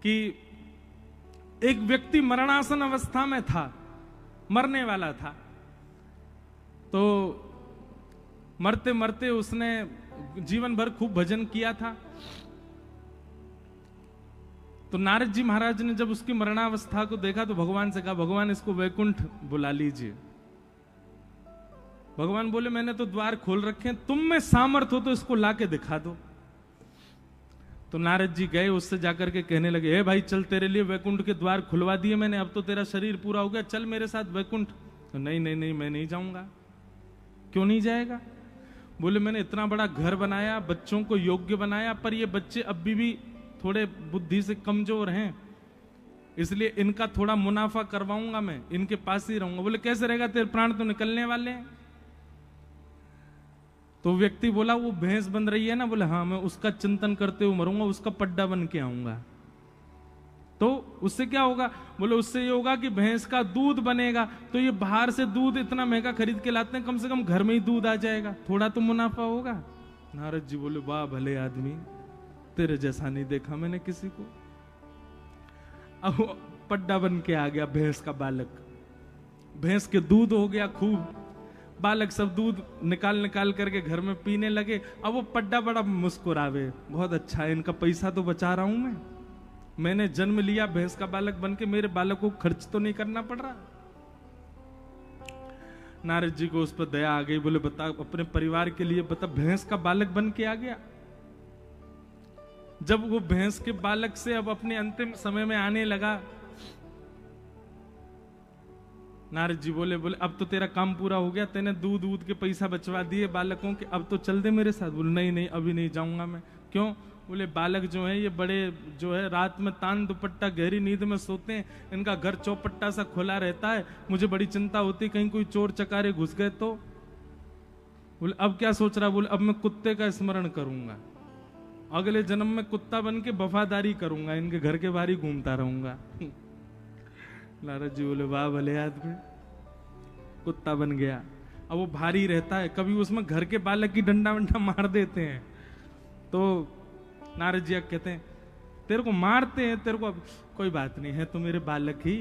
कि एक व्यक्ति मरणासन अवस्था में था, मरने वाला था। तो मरते मरते उसने जीवन भर खूब भजन किया था। तो नारद जी महाराज ने जब उसकी मरणावस्था को देखा तो भगवान से कहा, भगवान इसको वैकुंठ बुला लीजिए। भगवान बोले, मैंने तो द्वार खोल रखे हैं, तुम में सामर्थ हो तो इसको लाके दिखा दो। तो नारद जी गए, उससे जाकर के कहने लगे, हे भाई चल, तेरे लिए वैकुंठ के द्वार खुलवा दिए मैंने, अब तो तेरा शरीर पूरा हो गया, चल मेरे साथ वैकुंठ। तो नहीं नहीं नहीं, मैं नहीं जाऊंगा। क्यों नहीं जाएगा? बोले, मैंने इतना बड़ा घर बनाया, बच्चों को योग्य बनाया, पर ये बच्चे अभी भी थोड़े बुद्धि से कमजोर हैं, इसलिए इनका थोड़ा मुनाफा करवाऊंगा, मैं इनके पास ही रहूंगा। बोले, कैसे रहेगा, तेरे प्राण तो निकलने वाले हैं। तो व्यक्ति बोला, वो भैंस बन रही है ना, बोले हाँ, मैं उसका चिंतन करते हुए मरूंगा, उसका पड्डा बन के आऊंगा। तो उससे क्या होगा? बोले, उससे ये होगा कि भैंस का दूध बनेगा, तो ये बाहर से दूध इतना महंगा खरीद के लाते हैं, कम से कम घर में ही दूध आ जाएगा, थोड़ा तो मुनाफा होगा। नारद जी बोले, वाह भले आदमी, तेरे जैसा नहीं देखा मैंने किसी को। अब पड्डा बन के आ गया भैंस का बालक, भैंस के दूध हो गया खूब, बालक सब दूध निकाल निकाल करके घर में पीने लगे। अब वो पड्डा बड़ा मुस्कुरावे, बहुत अच्छा है, इनका पैसा तो बचा रहा हूं मैंने जन्म लिया भैंस का बालक बन के, मेरे बालक को खर्च तो नहीं करना पड़ रहा। नारद जी को उस पर दया आ गई, बोले, बता अपने परिवार के लिए बता, भैंस का बालक बन के आ गया। जब वो भैंस के बालक से अब अपने अंतिम समय में आने लगा, नारद जी बोले, अब तो तेरा काम पूरा हो गया, तेने दूध के पैसा बचवा दिए बालकों के, अब तो चल दे मेरे साथ। बोले, नहीं नहीं, अभी नहीं जाऊंगा मैं। क्यों? बोले, बालक जो है ये बड़े जो है रात में तान दुपट्टा गहरी नींद में सोते हैं, इनका घर चौपट्टा सा खुला रहता है, मुझे बड़ी चिंता होती कहीं कोई चोर चकारे घुस गए तो। बोले, अब क्या सोच रहा? बोले, अब मैं कुत्ते का स्मरण करूंगा, अगले जन्म में कुत्ता बन के वफादारी करूंगा, इनके घर के बाहर ही घूमता रहूंगा। नारद जी बोले, वाह भले आदमी, कुत्ता बन गया। अब वो भारी रहता है, कभी उसमें घर के बालक की डंडा वंडा मार देते हैं। तो नारद जी कहते हैं, तेरे को मारते हैं, तेरे को अब कोई बात नहीं है, तो मेरे बालक ही,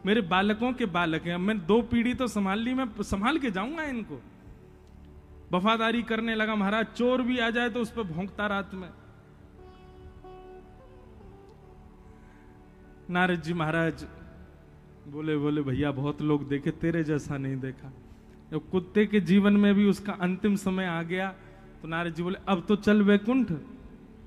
मेरे बालकों के बालक हैं, अब मैं 2 पीढ़ी तो संभाल ली, मैं संभाल के जाऊंगा इनको। वफादारी करने लगा महाराज, चोर भी आ जाए तो उस पर भौंकता रात में। नारद जी महाराज बोले भैया बहुत लोग देखे, तेरे जैसा नहीं देखा। जब कुत्ते के जीवन में भी उसका अंतिम समय आ गया तो नारद जी बोले, अब तो चल वैकुंठ,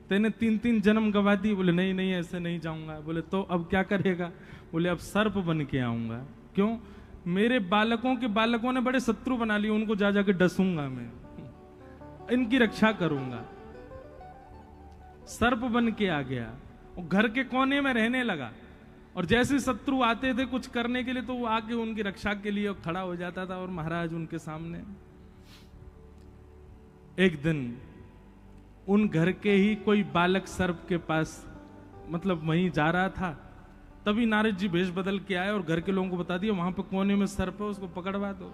तेने 3 जन्म गवा दी। बोले, नहीं नहीं, ऐसे नहीं जाऊंगा। बोले, तो अब क्या करेगा? बोले, अब सर्प बन के आऊंगा। क्यों? मेरे बालकों के बालकों ने बड़े शत्रु बना लिए, उनको जा जाके डसूंगा मैं, इनकी रक्षा करूंगा। सर्प बन के आ गया और घर के कोने में रहने लगा, और जैसे शत्रु आते थे कुछ करने के लिए तो वो आके उनकी रक्षा के लिए खड़ा हो जाता था, और महाराज उनके सामने। एक दिन उन घर के ही कोई बालक सर्प के पास मतलब वहीं जा रहा था, तभी नारद जी भेष बदल के आए और घर के लोगों को बता दिया, वहां पे कोने में सर्प है, उसको पकड़वा दो।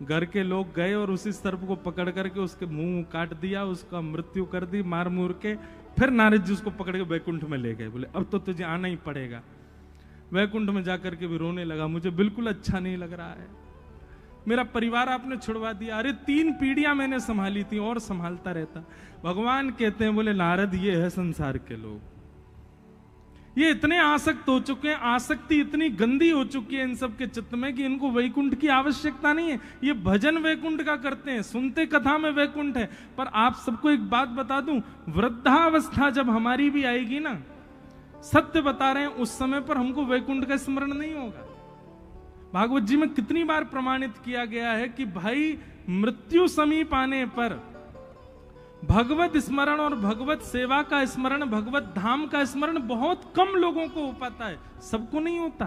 घर के लोग गए और उसी सर्प को पकड़ करके उसके मुंह काट दिया, उसका मृत्यु कर दी मार मूर के। फिर नारद जी उसको पकड़ के वैकुंठ में ले गए। बोले, अब तो तुझे आना ही पड़ेगा। वैकुंठ में जाकर के भी रोने लगा, मुझे बिल्कुल अच्छा नहीं लग रहा है, मेरा परिवार आपने छुड़वा दिया, अरे 3 पीढ़ियां मैंने संभाली थी और संभालता रहता। भगवान कहते हैं, बोले नारद, ये है संसार के लोग, ये इतने आसक्त हो चुके हैं, आसक्ति इतनी गंदी हो चुकी है इन सब के चित्त में कि इनको वैकुंठ की आवश्यकता नहीं है। ये भजन वैकुंठ का करते हैं, सुनते कथा में वैकुंठ है। पर आप सबको एक बात बता दूं, वृद्धावस्था जब हमारी भी आएगी ना, सत्य बता रहे हैं, उस समय पर हमको वैकुंठ का स्मरण नहीं होगा। भागवत जी में कितनी बार प्रमाणित किया गया है कि भाई मृत्यु समीप आने पर भगवत स्मरण और भगवत सेवा का स्मरण, भगवत धाम का स्मरण बहुत कम लोगों को हो पाता है, सबको नहीं होता।